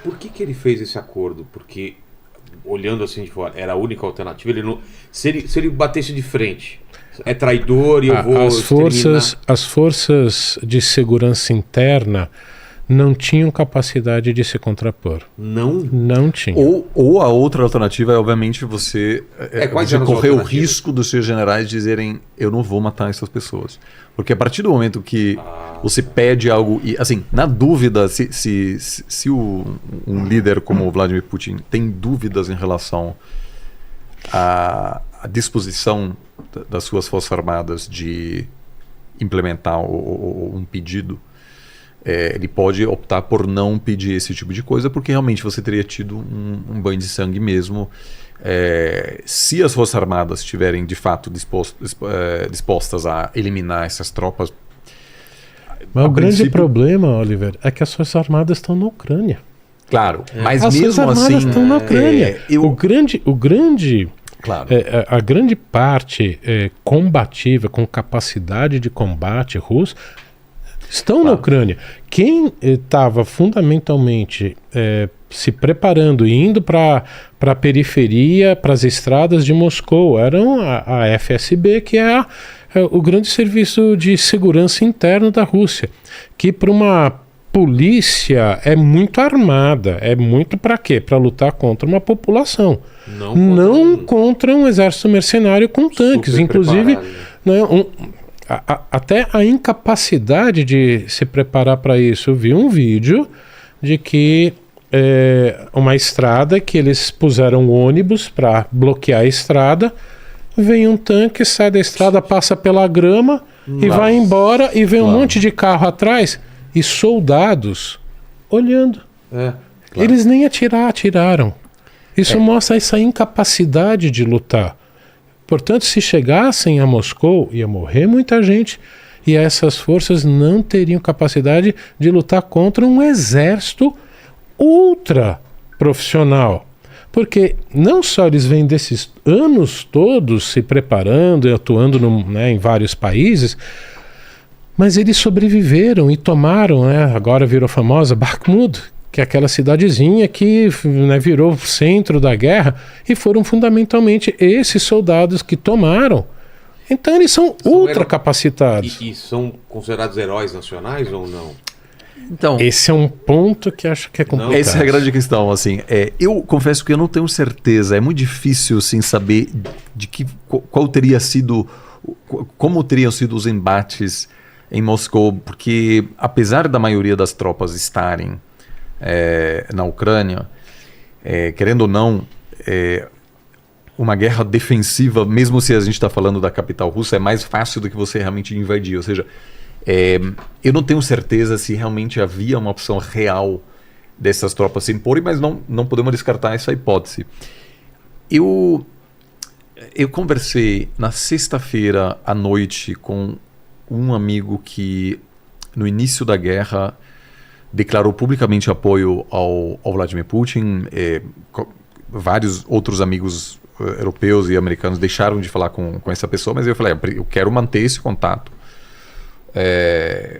Por que ele fez esse acordo? Porque, olhando assim de fora, era a única alternativa. Ele não, se ele batesse de frente, é traidor e eu vou as forças de segurança interna não tinham capacidade de se contrapor. Não tinham. Ou a outra alternativa é, obviamente, você correr o risco dos seus generais dizerem: eu não vou matar essas pessoas. Porque a partir do momento que você pede algo, e assim, na dúvida, se um líder como o Vladimir Putin tem dúvidas em relação à disposição das suas forças armadas de implementar um pedido, ele pode optar por não pedir esse tipo de coisa, porque realmente você teria tido um banho de sangue mesmo. Se as Forças Armadas estiverem de fato dispostas a eliminar essas tropas. Mas o grande problema, Oliver, é que as Forças Armadas estão na Ucrânia. Claro, mas as mesmo Forças Armadas assim estão na Ucrânia. Claro. A grande parte combativa, com capacidade de combate russo, estão na Ucrânia. Quem estava fundamentalmente se preparando e indo para a periferia, para as estradas de Moscou, eram a FSB, que é o grande serviço de segurança interno da Rússia, que para uma polícia é muito armada, é muito para quê? Para lutar contra uma população, não contra um exército mercenário com tanques, inclusive até a incapacidade de se preparar para isso. Eu vi um vídeo de que uma estrada que eles puseram ônibus para bloquear a estrada, vem um tanque, sai da estrada, passa pela grama e vai embora, e vem um monte de carro atrás e soldados olhando. Eles nem atiraram. Isso mostra essa incapacidade de lutar. Portanto, se chegassem a Moscou, ia morrer muita gente, e essas forças não teriam capacidade de lutar contra um exército ultra profissional. Porque não só eles vêm desses anos todos se preparando e atuando em vários países, mas eles sobreviveram e tomaram, agora virou famosa Bakhmut, que é aquela cidadezinha que virou o centro da guerra, e foram fundamentalmente esses soldados que tomaram. Então eles são ultra capacitados. E são considerados heróis nacionais ou não? Então, esse é um ponto que acho que é complicado. Essa é a grande questão. Assim, eu confesso que eu não tenho certeza. É muito difícil saber qual teria sido, como teriam sido os embates em Moscou, porque apesar da maioria das tropas estarem na Ucrânia, querendo ou não, uma guerra defensiva, mesmo se a gente está falando da capital russa, é mais fácil do que você realmente invadir. Ou seja, eu não tenho certeza se realmente havia uma opção real dessas tropas se imporem, mas não podemos descartar essa hipótese. Eu conversei na sexta-feira à noite com um amigo que, no início da guerra, declarou publicamente apoio ao Vladimir Putin. Vários outros amigos europeus e americanos deixaram de falar com essa pessoa, mas eu falei, eu quero manter esse contato.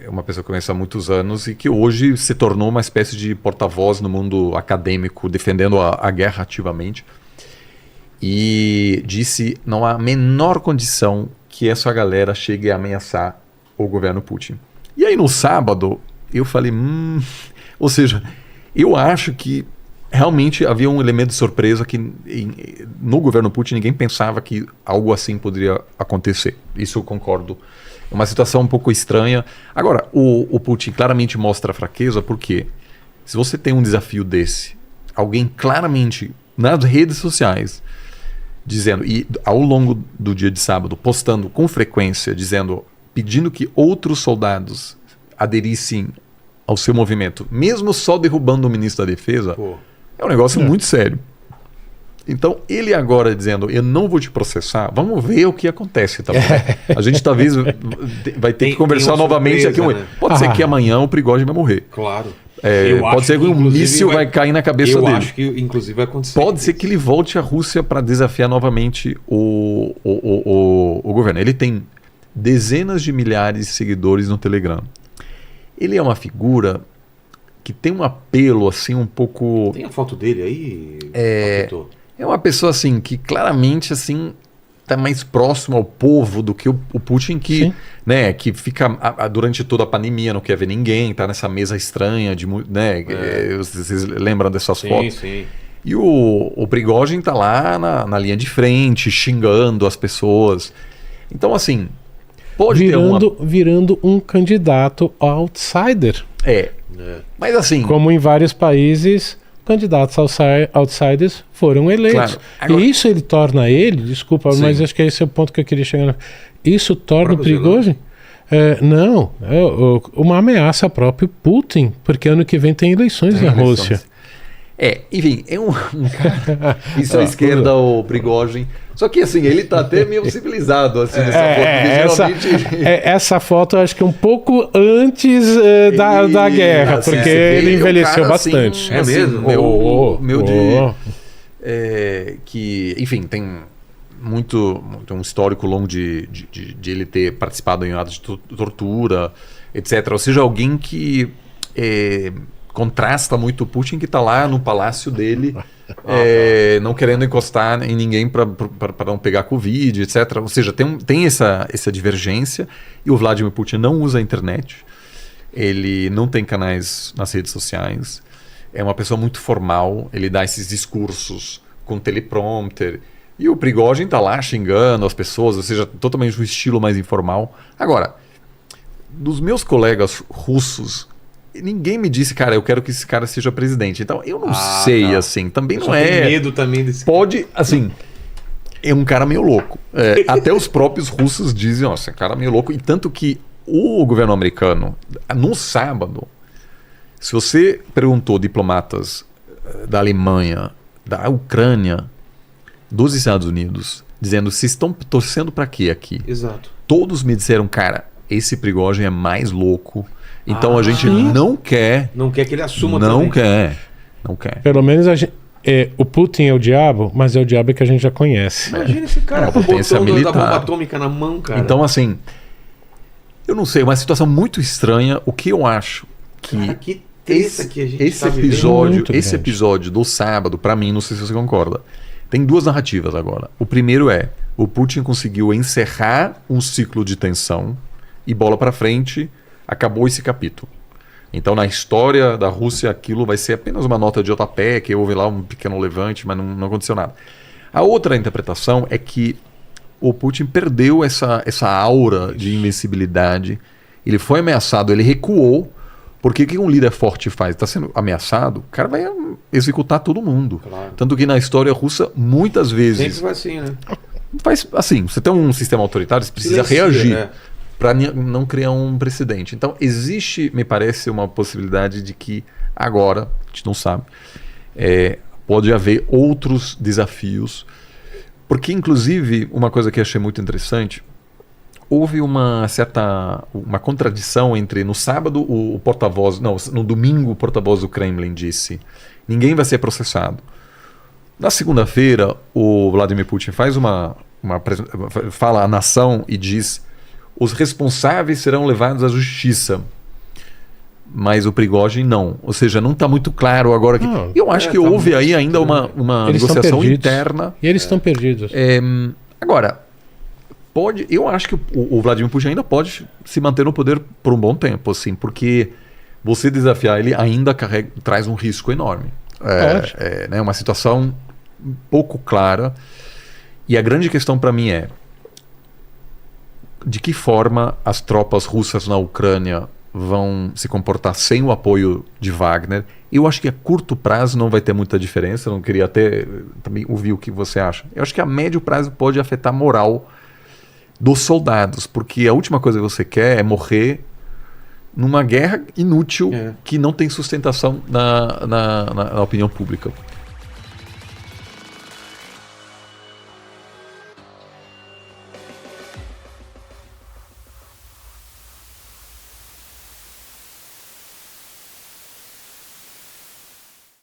Uma pessoa que eu conheço há muitos anos e que hoje se tornou uma espécie de porta-voz no mundo acadêmico, defendendo a guerra ativamente. E disse: não há a menor condição que essa galera chegue a ameaçar o governo Putin. E aí no sábado eu falei, ou seja, eu acho que realmente havia um elemento de surpresa que no governo Putin ninguém pensava que algo assim poderia acontecer. Isso eu concordo. É uma situação um pouco estranha. Agora, o Putin claramente mostra fraqueza, porque se você tem um desafio desse, alguém claramente nas redes sociais dizendo, e ao longo do dia de sábado, postando com frequência, pedindo que outros soldados aderissem ao seu movimento, mesmo só derrubando o ministro da Defesa, é um negócio muito sério. Então, ele agora dizendo, eu não vou te processar, vamos ver o que acontece, tá bom? A gente talvez vai ter que conversar novamente surpresa, aqui. Pode ser que amanhã o Prigozhin vai morrer. Claro. Pode ser que um míssil vai cair na cabeça dele. Eu acho que inclusive vai acontecer. Pode ser que ele volte à Rússia para desafiar novamente o governo. Ele tem dezenas de milhares de seguidores no Telegram. Ele é uma figura que tem um apelo assim um pouco... Tem a foto dele aí? É uma pessoa assim que claramente assim tá mais próximo ao povo do que o Putin, que, né, que fica durante toda a pandemia, não quer ver ninguém, tá nessa mesa estranha, né, vocês lembram dessas fotos? Sim. E o Prigozhin tá lá na linha de frente, xingando as pessoas. Então, assim, pode virando um candidato outsider. Mas assim... Como em vários países, candidatos outsiders foram eleitos. Claro. Agora... E isso ele torna ele, desculpa, mas acho que esse é o ponto que eu queria chegar. Isso torna o Prigozhin uma ameaça ao próprio Putin, porque ano que vem tem eleições na Rússia. Enfim, é um cara. Isso à esquerda, o Prigozhin. Só que assim, ele tá até meio civilizado assim, nessa foto. Essa foto eu acho que é um pouco antes da guerra, assim, porque ele envelheceu bastante. É mesmo? Que, enfim, tem um histórico longo de ele ter participado em atos de tortura, etc. Ou seja, alguém que contrasta muito o Putin, que está lá no palácio dele, não querendo encostar em ninguém para não pegar Covid, etc. Ou seja, tem essa divergência, e o Vladimir Putin não usa a internet, ele não tem canais nas redes sociais, é uma pessoa muito formal, ele dá esses discursos com teleprompter, e o Prigozhin está lá xingando as pessoas, ou seja, totalmente um estilo mais informal. Agora, dos meus colegas russos, ninguém me disse, cara, eu quero que esse cara seja presidente. Então, eu não sei, assim, também não é... Tem medo também desse Pode, assim, é um cara meio louco. Até os próprios russos dizem, esse cara é meio louco. E tanto que o governo americano, no sábado, se você perguntou diplomatas da Alemanha, da Ucrânia, dos Estados Unidos, dizendo, vocês estão torcendo para quê aqui? Exato. Todos me disseram, cara, esse Prigozhin é mais louco. Então a gente não quer... Não quer que ele assuma não também. Não quer. Pelo menos o Putin é o diabo, mas é o diabo que a gente já conhece. Imagina esse cara com o botão da bomba atômica na mão, cara. Então, assim, eu não sei, uma situação muito estranha. O que eu acho que... Cara, que treta que a gente esse episódio do sábado, pra mim, não sei se você concorda, tem duas narrativas agora. O primeiro é, o Putin conseguiu encerrar um ciclo de tensão e bola pra frente... Acabou esse capítulo. Então, na história da Rússia, aquilo vai ser apenas uma nota de rodapé, que houve lá um pequeno levante, mas não aconteceu nada. A outra interpretação é que o Putin perdeu essa aura de invencibilidade. Ele foi ameaçado, ele recuou, porque o que um líder forte faz? Está sendo ameaçado, o cara vai executar todo mundo. Claro. Tanto que na história russa, muitas vezes... Sempre vai assim, né? Faz assim, você tem um sistema autoritário, você precisa reagir. Para não criar um precedente. Então, existe, me parece, uma possibilidade de que agora, a gente não sabe, pode haver outros desafios. Porque, inclusive, uma coisa que eu achei muito interessante, houve uma contradição entre, no sábado, o porta-voz, no domingo, o porta-voz do Kremlin disse, ninguém vai ser processado. Na segunda-feira, o Vladimir Putin fala à nação e diz, os responsáveis serão levados à justiça. Mas o Prigozhin não. Ou seja, não está muito claro agora. Eu acho que houve aí ainda uma negociação interna. E eles estão perdidos. Agora, eu acho que o Vladimir Putin ainda pode se manter no poder por um bom tempo, assim, porque você desafiar ele ainda traz um risco enorme. É uma situação pouco clara. E a grande questão para mim é de que forma as tropas russas na Ucrânia vão se comportar sem o apoio de Wagner. Eu acho que a curto prazo não vai ter muita diferença, eu não queria até também ouvir o que você acha. Eu acho que a médio prazo pode afetar a moral dos soldados, porque a última coisa que você quer é morrer numa guerra inútil que não tem sustentação na opinião pública.